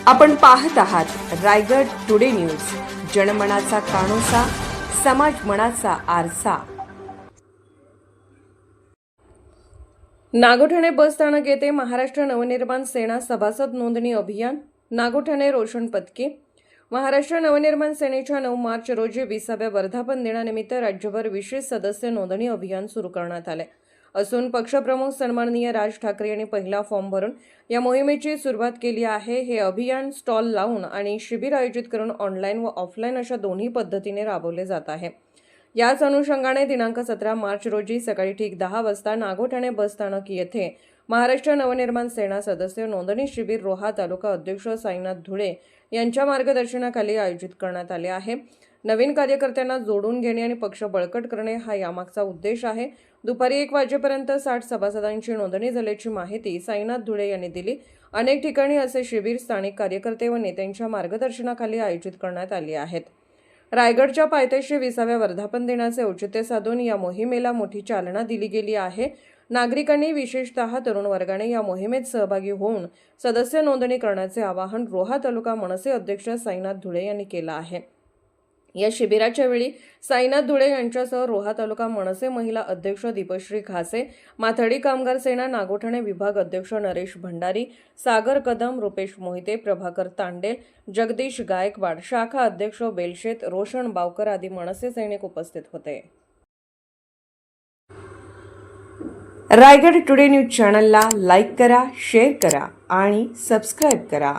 आपण पाहत आहात रायगड टुडे न्यूज, जनमनाचा कानोसा, समाज मनाचा आरसा। नागोठणे बस स्थानक येथे महाराष्ट्र नवनिर्माण सेना सभासद नोंदणी अभियान। नागोठणे रोशन पत्की। महाराष्ट्र नवनिर्माण सेनेच्या 9 मार्च रोजी 20व्या वर्धापन दिनानिमित्त राज्यभर विशेष सदस्य नोंदणी अभियान सुरू करण्यात आले असून पक्षप्रमुख सन्माननीय राज ठाकरे यांनी पहिला फॉर्म भरून या मोहिमेची सुरुवात केली आहे। हे अभियान स्टॉल लावून आणि शिबिर आयोजित करून ऑनलाईन व ऑफलाईन अशा दोन्ही पद्धतीने राबवले जात आहे। याच अनुषंगाने दिनांक 17 मार्च रोजी सकाळी ठीक 10 वाजता नागोठणे बस स्थानक येथे महाराष्ट्र नवनिर्माण सेना सदस्य नोंदणी शिबिर रोहा तालुका अध्यक्ष साईनाथ धुळे यांच्या मार्गदर्शनाखाली आयोजित करण्यात आले आहे। नवीन कार्यकर्त्यांना जोडून घेणे आणि पक्ष बळकट करणे हा यामागचा उद्देश आहे। दुपारी 1 वाजेपर्यंत 60 सभासदांची नोंदणी झाल्याची माहिती साईनाथ धुळे यांनी दिली। अनेक ठिकाणी असे शिबिर स्थानिक कार्यकर्ते व नेत्यांच्या मार्गदर्शनाखाली आयोजित करण्यात आले आहेत। रायगडच्या पायथ्याशी 20व्या वर्धापन दिनाचे औचित्य साधून या मोहिमेला मोठी चालना दिली गेली आहे। नागरिकांनी विशेषतः तरुण वर्गाने या मोहिमेत सहभागी होऊन सदस्य नोंदणी करण्याचे आवाहन रोहा तालुका मनसे अध्यक्ष साईनाथ धुळे यांनी केले आहे। या शिबिराच्या वेळी साईनाथ धुळे यांच्यासह रोहा तालुका मनसे महिला अध्यक्ष दीपश्री घासे, माथडी कामगार सेना नागोठणे विभाग अध्यक्ष नरेश भंडारी, सागर कदम, रुपेश मोहिते, प्रभाकर तांडेल, जगदीश गायकवाड, शाखा अध्यक्ष बेलशेत, रोशन बावकर आदी मनसे सैनिक उपस्थित होते। रायगड टुडे न्यूज चॅनलला लाईक करा, शेअर करा आणि सबस्क्राईब करा।